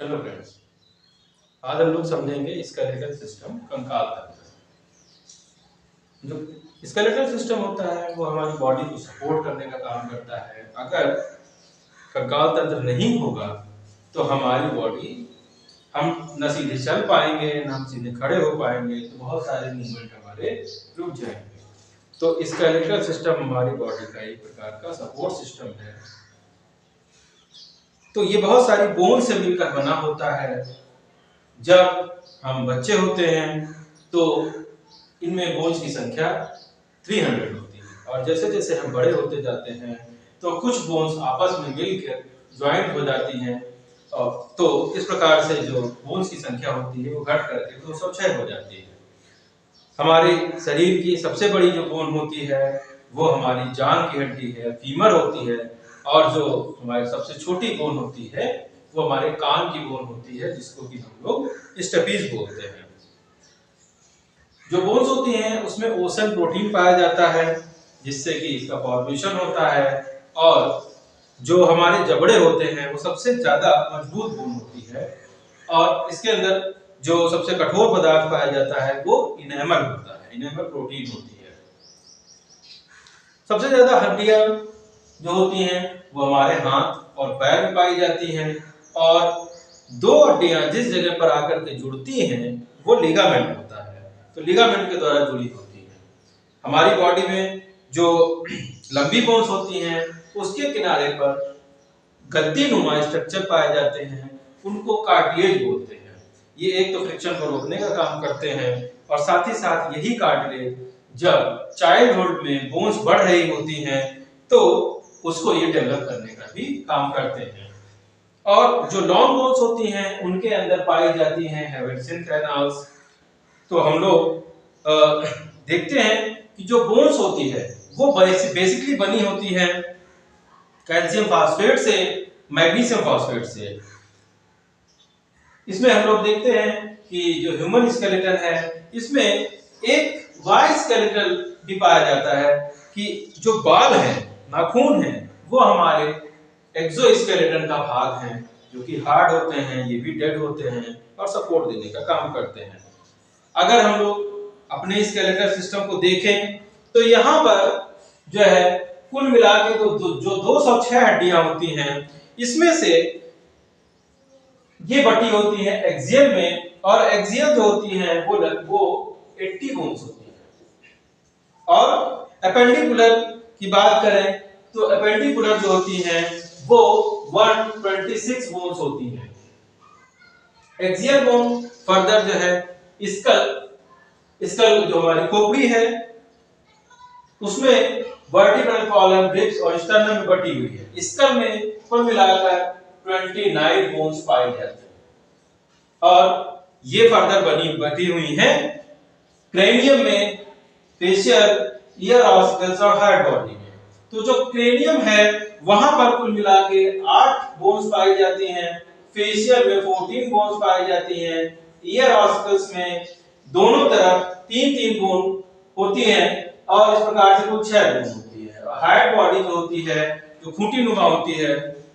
Hello friends, आज हम लोग समझेंगे स्केलेटल सिस्टम, कंकाल तंत्र। जो स्केलेटल सिस्टम होता है वो हमारी बॉडी को सपोर्ट करने का काम करता है। अगर कंकाल तंत्र नहीं होगा तो हमारी बॉडी, हम न सीधे चल पाएंगे, न हम सीधे खड़े हो पाएंगे, तो बहुत सारे मूवमेंट हमारे रुक जाएंगे। तो स्केलेटल सिस्टम हमारी बॉडी का एक प्रकार का सपोर्ट सिस्टम है। तो ये बहुत सारी बोन से मिलकर बना होता है। जब हम बच्चे होते हैं तो इनमें बोन्स की संख्या 300 होती है, और जैसे जैसे हम बड़े होते जाते हैं तो कुछ बोन्स आपस में मिलकर ज्वाइंट हो जाती हैं, और तो इस प्रकार से जो बोन्स की संख्या होती है वो घट करके 206 हो जाती है। हमारे शरीर की सबसे बड़ी जो बोन होती है वो हमारी जांघ की हड्डी है, फीमर होती है, और जो हमारी सबसे छोटी बोन होती है वो हमारे कान की बोन होती है, जिसको कि हम लोग स्टेपीज बोलते हैं। जो बोन्स होती हैं उसमें ओसन प्रोटीन पाया जाता है, जिससे कि इसका फॉर्मेशन होता है। और जो हमारे जबड़े होते हैं वो सबसे ज्यादा मजबूत बोन होती है, और इसके अंदर जो सबसे कठोर पदार्थ पाया जाता है वो इनेमल होता है, इनेमल प्रोटीन होती है। सबसे ज्यादा हड्डियां जो होती हैं वो हमारे हाथ और पैर में पाई जाती हैं, और दो हड्डियां जिस जगह पर आकर के जुड़ती हैं वो लिगामेंट होता है, तो लिगामेंट के द्वारा जुड़ी होती है। हमारी बॉडी में जो लंबी बोन्स होती हैं उसके किनारे पर गद्दी नुमा स्ट्रक्चर पाए जाते हैं, उनको कार्टिलेज बोलते हैं। ये एक तो फ्रिक्शन को रोकने का काम करते हैं, और साथ ही साथ यही कार्टिलेज जब चाइल्डहुड में बोन्स बढ़ रही होती हैं तो उसको ये डेवलप करने का भी काम करते हैं। और जो लॉन्ग बोन्स होती हैं उनके अंदर पाई जाती हैं हैवेल्सियन कैनाल्स। तो हम लोग देखते हैं कि जो बोन्स होती है वो बेसिकली बनी होती है कैल्शियम फास्फेट से, मैग्नीशियम फास्फेट से। इसमें हम लोग देखते हैं कि जो ह्यूमन स्केलेटन है इसमें एक वाई स्केलेटल भी पाया जाता है, कि जो बाल हैं, नाखून हैं, वो हमारे एक्सोस्केलेटन का भाग हैं, जो कि हार्ड होते हैं, ये भी डेड होते हैं और सपोर्ट देने का काम करते हैं। अगर हम लोग अपने स्केलेटल सिस्टम को देखें तो यहाँ पर जो है कुल मिला के जो 206 हड्डियां होती हैं, इसमें से ये बटी होती है एक्सियल में, और एक्सियल जो होती है वो 80 बोन्स होती है। और एपेंडिकुलर की बात करें तो एपेंडिकुलर जो होती है वो 126 बोन्स होती है। एक्सियल बोन फर्दर जो है स्कल जो हमारी खोपड़ी है उसमें वर्टिब्रल कॉलम, रिब्स और स्टर्नम में बटी हुई है। स्कल में कुल मिलाकर 29 बोन्स पाई जाती है, और ये फर्दर बटी हुई है क्रेनियम में, फेशियल, ईयर ऑस्कल्स और हार्ड बॉडी में। तो जो क्रेनियम है वहां पर कुल मिला के 8 बोन्स पाई जाती हैं, फेशियल में 14 बोन्स पाई जाती हैं, ईयर ऑस्कल्स में दोनों तरफ 3-3 बोन होती हैं, और इस प्रकार से कुल 6 बोन होती है। और हार्ड बॉडी जो होती है, जो खूंटी नुमा होती है,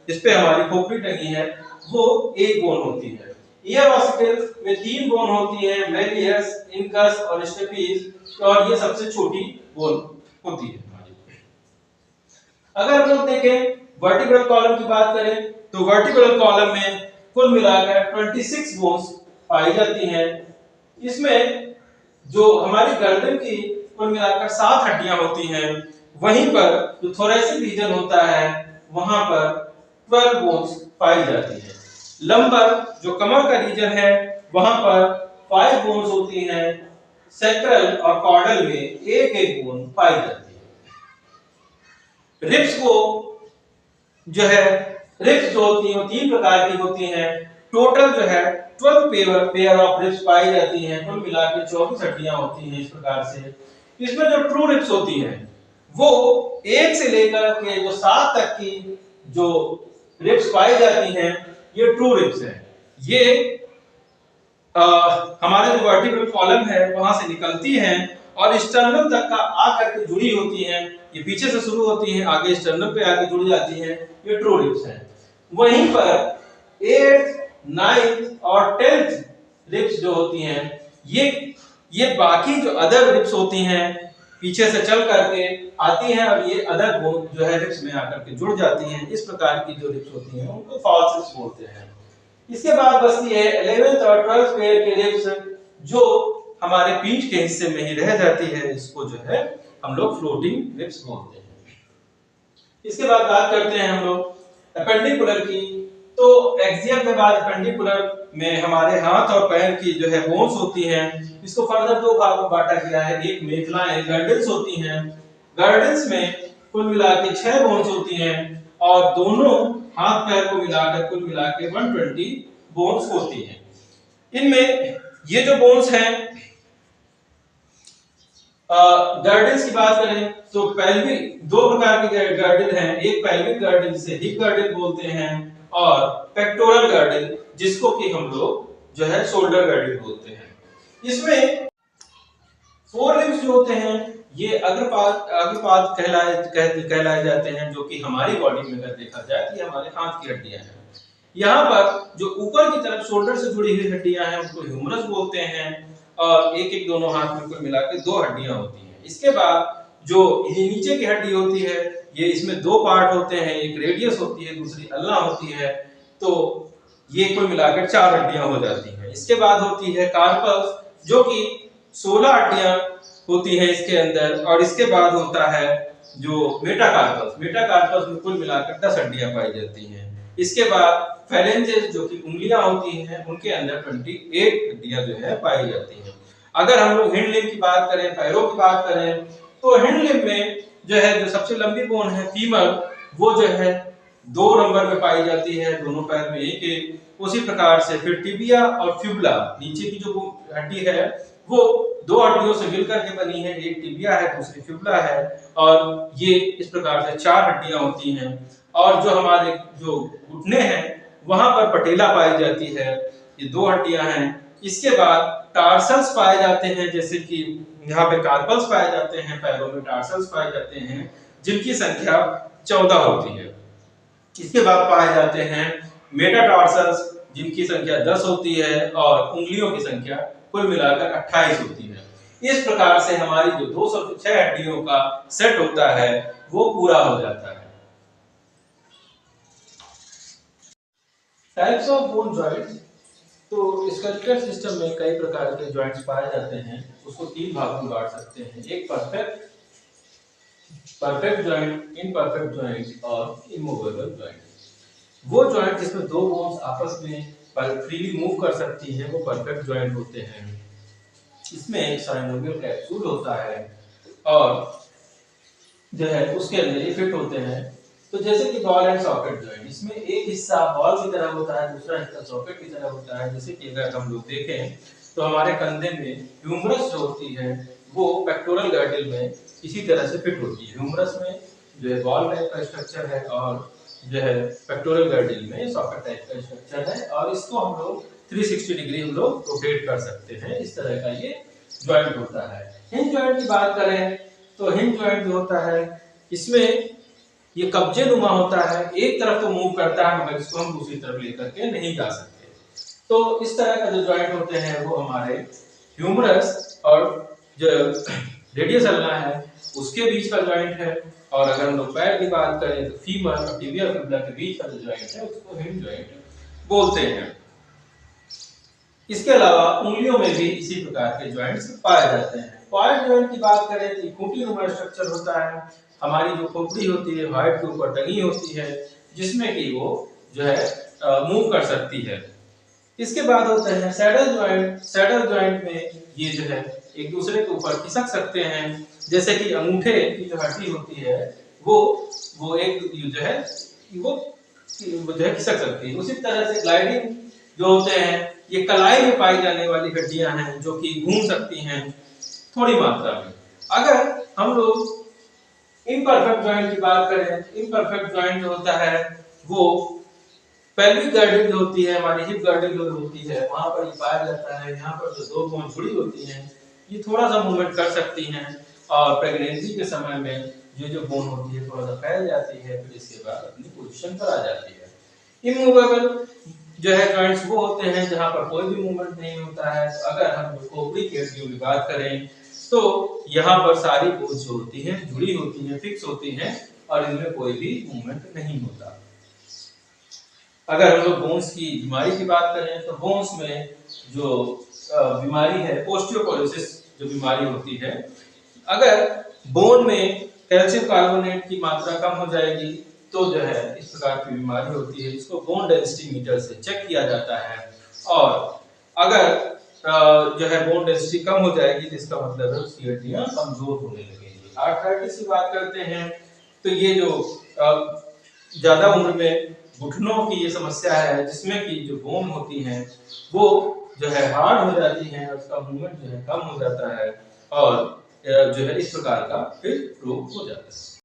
इस पे हमारी खोपड़ी टंगी है, वो 1 बोन होती है। ईयर ऑस्कल्स में 3 बोन होती है, मेलियस, इनकस और स्टेपीज, और ये सबसे छोटी बोन होती है हमारी। अगर हम लोग देखें वर्टिब्रल कॉलम की बात करें तो वर्टिब्रल कॉलम में कुल मिलाकर 26 बोन्स पाई जाती हैं। इसमें जो हमारी गर्दन की कुल मिलाकर 7 हड्डियां होती हैं, वहीं पर जो थोरेसिक रीजन होता है वहां पर 12 बोन्स पाई जाती है। लंबर जो कमर का रीजन है वहां पर 5 बोन्स होती हैं। सैक्रल और कॉर्डल में एक बोन पाई जाती है। रिब्स को जो है, रिब्स जो होती हैं वो 3 प्रकार की होती हैं। टोटल जो है 12 पेयर ऑफ रिब्स पाई जाती हैं, कुल मिलाकर 24 हड्डियां होती हैं इस प्रकार से। इसमें जो ट्रू रिब्स होती हैं वो 1 से लेकर के जो 7 तक की जो रिब्स पाई जाती हैं ये ट्रू रिब्स हैं। ये हमारे जो वर्टिब्रल कॉलम है वहां से निकलती हैं और स्टर्नम तक का आकर के जुड़ी होती हैं। ये पीछे से शुरू होती हैं, आगे स्टर्नम पे आके जुड़ जाती हैं, ये ट्रू रिब्स हैं। वहीं पर 8, नाइन्थ और 10th रिब्स जो होती हैं, ये बाकी जो अदर रिब्स होती हैं पीछे से चल करके आती हैं और ये अदर बोन जो है रिब्स में आकर के जुड़ जाती हैं। इस प्रकार की जो रिब्स होती हैं उनको फॉल्स रिब्स बोलते हैं। इसके बाद बचती है 11th और 12th पेयर के रिब्स जो हमारे पीठ के हिस्से में ही रह जाती है, इसको जो है हम लोग फ्लोटिंग रिब्स बोलते हैं। इसके बाद बात करते हैं हम लोग एपेंडिकुलर की। तो एक्सियल के बाद एपेंडिकुलर में हमारे हाथ और पैर की जो है बोन्स होती हैं, इसको फर्दर दो भागों में बांटा गया है। एक मेखलाएं गर्डल्स होती हैं, गर्डल्स में कुल मिला के 6 बोन्स होती हैं और दोनों हाथ पैर को मिलाकर कुल मिला के 120 बोन्स होती हैं। इनमें ये जो बोन्स हैं, गर्डल्स की बात करें तो पेल्विक, दो प्रकार के गर्डल हैं। एक पेल्विक गर्डल जिसे हिप गर्डल बोलते हैं और पेक्टोरल गर्डल जिसको कि हम लोग जो है शोल्डर गर्डल बोलते हैं। इसमें फोर लिम्स जो होते हैं ये अग्रपाद कहलाए जाते हैं, जो कि हमारी बॉडी में अगर देखा जाए तो ये हमारे हाथ की हड्डियां हैं। यहाँ पर जो ऊपर की तरफ शोल्डर से जुड़ी हुई हड्डियां हैं उसको ह्यूमरस बोलते हैं और एक एक दोनों हाथ में कुल मिला के 2 हड्डियां होती हैं। इसके बाद जो ये नीचे की हड्डी होती है, ये इसमें 2 पार्ट होते हैं, एक रेडियस होती है दूसरी अल्ना होती है, तो ये कुल मिलाकर 4 हड्डियां हो जाती हैं। इसके बाद होती है कार्पस जो कि 16 हड्डियां होती है इसके अंदर, और इसके बाद होता है जो मेटाकार्पस, मेटाकार्पस में कुल मिलाकर 10 हड्डियां पाई जाती हैं। इसके बाद फेलेंजेस जो कि उंगलियां होती हैं उनके अंदर 28 हड्डियां जो है पाई जाती हैं। अगर हम लोग हिंड लिम्ब की बात करें, पैरों की बात करें, तो हिंड लिम्ब में जो है जो सबसे लंबी बोन है फीमर, वो जो है 2 नंबर में पाई जाती है, दोनों पैर में एक एक। उसी प्रकार से फिर टिबिया और फ्यूबुला, नीचे की जो हड्डी है वो 2 हड्डियों से मिलकर के बनी है, एक टिबिया है दूसरी फ्यूबुला है, और ये इस प्रकार से 4 हड्डियां होती हैं। और जो हमारे जो घुटने हैं वहां पर पटेला पाई जाती है, ये 2 हड्डियां हैं। इसके बाद टार्सल्स पाए जाते हैं, जैसे कि यहाँ पे कार्पल्स पाए जाते हैं, पैरों में टार्सल्स पाए जाते हैं जिनकी संख्या 14 होती है। इसके बाद पाए जाते हैं मेटाटार्सल्स जिनकी संख्या 10 होती है और उंगलियों की संख्या कुल मिलाकर 28 होती है। इस प्रकार से हमारी जो 206 हड्डियों का सेट होता है वो पूरा हो जाता है। टाइप्स ऑफ बोन जॉइंट्स, तो स्केलेटल सिस्टम में कई प्रकार के जॉइंट्स पाए जाते हैं, उसको 3 भागों में बांट सकते हैं। एक परफेक्ट जॉइंट, इम्परफेक्ट जॉइंट और इमूवेबल जॉइंट। वो जॉइंट जिसमें 2 बोन्स आपस में फ्रीली मूव कर सकती हैं वो परफेक्ट जॉइंट होते हैं। इसमें एक साइनोवियल कैप्सूल होता है और जो है उसके अंदर ये फिट होते हैं। तो जैसे कि बॉल एंड सॉकेट जॉइंट, इसमें एक हिस्सा बॉल की तरह होता है, दूसरा हिस्सा सॉकेट की तरह होता है। जैसे कि अगर हम लोग देखें तो हमारे कंधे में ह्यूमरस जो होती है वो पेक्टोरल गर्डल में इसी तरह से फिट होती है। ह्यूमरस में जो है बॉल टाइप का स्ट्रक्चर है और जो है पेक्टोरल गर्डल में सॉकेट टाइप का स्ट्रक्चर है, और इसको हम लोग 360 डिग्री हम लोग रोटेट कर सकते हैं। इस तरह का ये जॉइंट होता है। हिंज जॉइंट की बात करें तो हिंज जॉइंट जो होता है इसमें ये कब्जे नुमा होता है, एक तरफ तो मूव करता है मगर इसको हम दूसरी तरफ लेकर के नहीं जा सकते। तो इस तरह का जो जॉइंट होते हैं वो हमारे ह्यूमरस और जो रेडियस अल्ना है उसके बीच का जॉइंट है, और अगर हम लोग पैर की बात करें तो फीमर और टिबिया फिबुला के बीच का जो जॉइंट है उसको हिंज जॉइंट बोलते हैं। इसके अलावा उंगलियों में भी इसी प्रकार के जॉइंट्स पाए जाते हैं। पॉइंट जॉइंट की बात करें तो खूंटी नुमा स्ट्रक्चर होता है, हमारी जो खोपड़ी होती है हार्ट के ऊपर टंगी होती है जिसमें कि वो जो है मूव कर सकती है। इसके बाद होते हैं सैडल जॉइंट। सैडल जॉइंट में ये जो है एक दूसरे के ऊपर खिसक सकते हैं, जैसे कि अंगूठे की जो हड्डी होती है वो एक जो है वो जो है खिसक सकती है। उसी तरह से ग्लाइडिंग जो होते हैं ये कलाई में पाई जाने वाली हड्डियां हैं जो कि घूम सकती हैं थोड़ी मात्रा में। अगर हम लोग इम्परफेक्ट जॉइंट की बात करें, इम्परफेक्ट जॉइंट जो होता है वो पेल्विक गर्डल जो होती है, हमारी हिप गर्डल जो होती है वहां पर ये पाया जाता है। यहाँ पर जो 2 बोन जुड़ी होती हैं ये थोड़ा सा मूवमेंट कर सकती हैं, और प्रेगनेंसी के समय में ये जो बोन होती है थोड़ा सा फैल जाती है, फिर इसके बाद अपनी पोजीशन पर आ जाती है। इमूवेबल जो है जॉइंट्स वो होते हैं जहां पर कोई भी मूवमेंट नहीं होता है। तो अगर हम खोपड़ी की हड्डियों की बात करें तो यहाँ पर सारी बोन्स जो होती हैं जुड़ी होती हैं, फिक्स होती हैं और इनमें कोई भी मूवमेंट नहीं होता। अगर हम लोग बोन्स की बीमारी की बात करें तो बोन्स में जो बीमारी है ओस्टियोपोरोसिस जो बीमारी होती है, अगर बोन में कैल्शियम कार्बोनेट की मात्रा कम हो जाएगी तो जो है इस प्रकार की बीमारी होती है, इसको बोन डेंसिटी मीटर से चेक किया जाता है। और अगर जो है बोन डेंसिटी कम हो जाएगी तो इसका मतलब है उसकी हड्डियां कमजोर होने लगेंगी। आर्थराइटिस की बात करते हैं तो ये जो ज्यादा उम्र में घुटनों की ये समस्या है जिसमें कि जो बोन होती हैं वो जो है हार्ड हो जाती हैं, उसका मूवमेंट जो है कम हो जाता है और जो है इस प्रकार का फिर रोग हो जाता है।